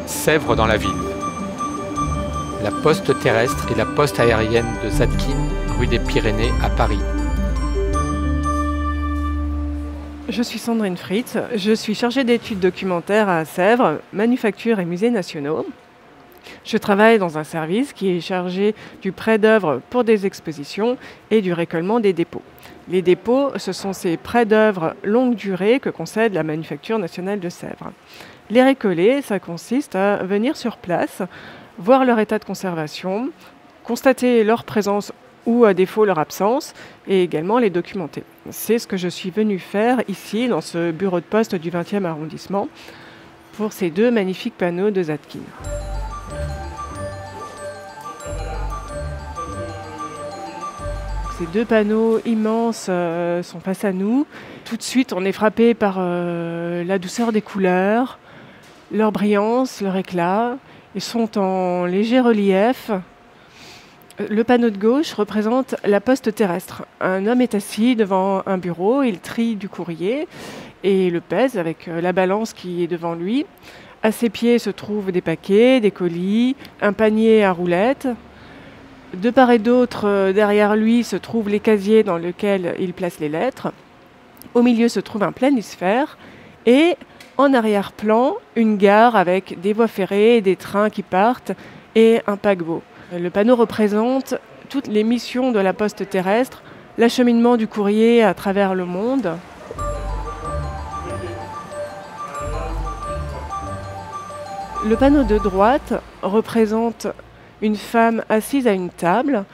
Sèvres dans la ville. La poste terrestre et la poste aérienne de Zadkine, rue des Pyrénées à Paris. Je suis Sandrine Fritz, je suis chargée d'études documentaires à Sèvres, Manufactures et Musées nationaux. Je travaille dans un service qui est chargé du prêt d'œuvres pour des expositions et du récolement des dépôts. Les dépôts, ce sont ces prêts d'œuvres longue durée que concède la Manufacture nationale de Sèvres. Les récoller, ça consiste à venir sur place, voir leur état de conservation, constater leur présence ou à défaut leur absence, et également les documenter. C'est ce que je suis venue faire ici, dans ce bureau de poste du 20e arrondissement, pour ces deux magnifiques panneaux de Zadkine. Ces deux panneaux immenses sont face à nous. Tout de suite, on est frappé par la douceur des couleurs, leur brillance, leur éclat. Ils sont en léger relief. Le panneau de gauche représente la poste terrestre. Un homme est assis devant un bureau, il trie du courrier et le pèse avec la balance qui est devant lui. À ses pieds se trouvent des paquets, des colis, un panier à roulettes. De part et d'autre, derrière lui, se trouvent les casiers dans lesquels il place les lettres. Au milieu se trouve un planisphère et en arrière-plan, une gare avec des voies ferrées, des trains qui partent et un paquebot. Le panneau représente toutes les missions de la poste terrestre, l'acheminement du courrier à travers le monde. Le panneau de droite représente une femme assise à une table.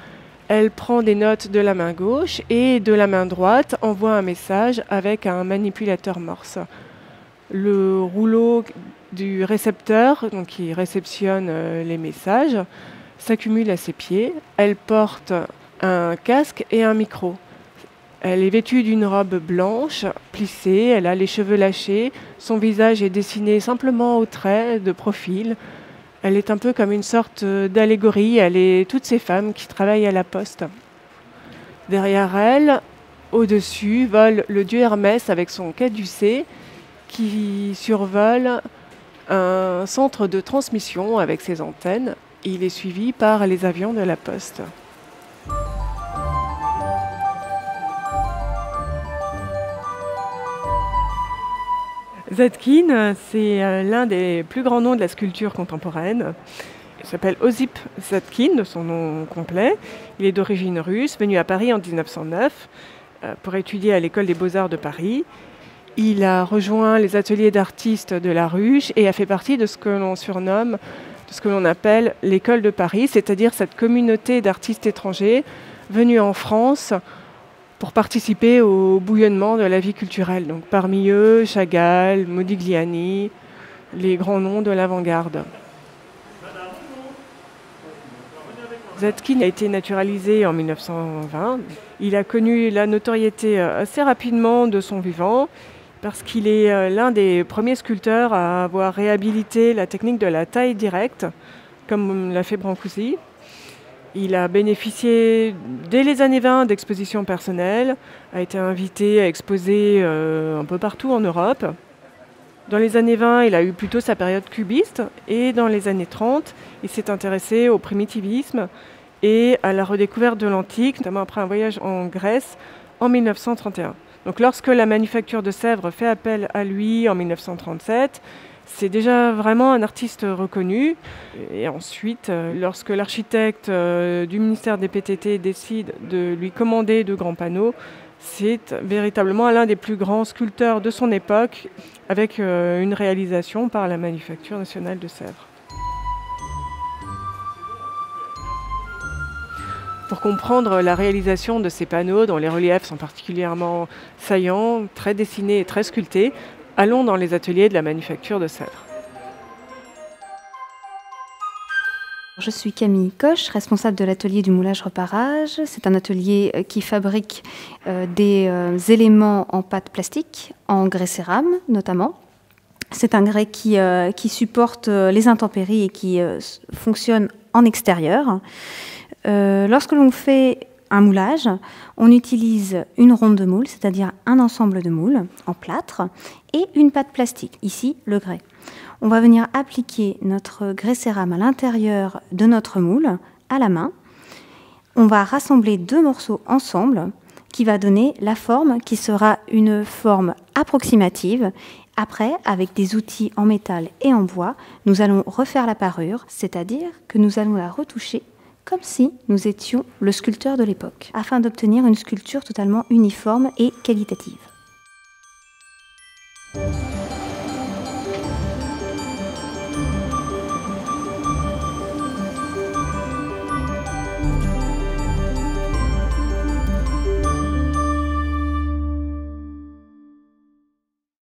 Elle prend des notes de la main gauche et de la main droite envoie un message avec un manipulateur morse. Le rouleau du récepteur, donc qui réceptionne les messages, s'accumule à ses pieds. Elle porte un casque et un micro. Elle est vêtue d'une robe blanche, plissée, elle a les cheveux lâchés, son visage est dessiné simplement au trait, de profil. Elle est un peu comme une sorte d'allégorie, elle est toutes ces femmes qui travaillent à la poste. Derrière elle, au-dessus, vole le dieu Hermès avec son caducée qui survole un centre de transmission avec ses antennes. Il est suivi par les avions de la poste. Zadkine, c'est l'un des plus grands noms de la sculpture contemporaine. Il s'appelle Osip Zadkine, de son nom complet. Il est d'origine russe, venu à Paris en 1909 pour étudier à l'École des Beaux-Arts de Paris. Il a rejoint les ateliers d'artistes de la Ruche et a fait partie de ce que l'on surnomme, de ce que l'on appelle l'École de Paris, c'est-à-dire cette communauté d'artistes étrangers venus en France pour participer au bouillonnement de la vie culturelle. Donc, parmi eux, Chagall, Modigliani, les grands noms de l'avant-garde. Zadkine a été naturalisé en 1920. Il a connu la notoriété assez rapidement de son vivant parce qu'il est l'un des premiers sculpteurs à avoir réhabilité la technique de la taille directe, comme l'a fait Brancusi. Il a bénéficié dès les années 20 d'expositions personnelles, a été invité à exposer un peu partout en Europe. Dans les années 20, il a eu plutôt sa période cubiste et dans les années 30, il s'est intéressé au primitivisme et à la redécouverte de l'antique, notamment après un voyage en Grèce en 1931. Donc lorsque la Manufacture de Sèvres fait appel à lui en 1937, c'est déjà vraiment un artiste reconnu. Et ensuite, lorsque l'architecte du ministère des PTT décide de lui commander de grands panneaux, c'est véritablement l'un des plus grands sculpteurs de son époque, avec une réalisation par la Manufacture nationale de Sèvres. Pour comprendre la réalisation de ces panneaux, dont les reliefs sont particulièrement saillants, très dessinés et très sculptés, allons dans les ateliers de la Manufacture de Sèvres. Je suis Camille Coche, responsable de l'atelier du moulage-reparage. C'est un atelier qui fabrique des éléments en pâte plastique, en grès cérame notamment. C'est un grès qui supporte les intempéries et qui fonctionne en extérieur. Lorsque l'on fait un moulage, on utilise une ronde de moule, c'est-à-dire un ensemble de moules en plâtre, et une pâte plastique, ici le grès. On va venir appliquer notre grès cérame à l'intérieur de notre moule, à la main. On va rassembler 2 morceaux ensemble, qui va donner la forme qui sera une forme approximative. Après, avec des outils en métal et en bois, nous allons refaire la parure, c'est-à-dire que nous allons la retoucher comme si nous étions le sculpteur de l'époque, afin d'obtenir une sculpture totalement uniforme et qualitative.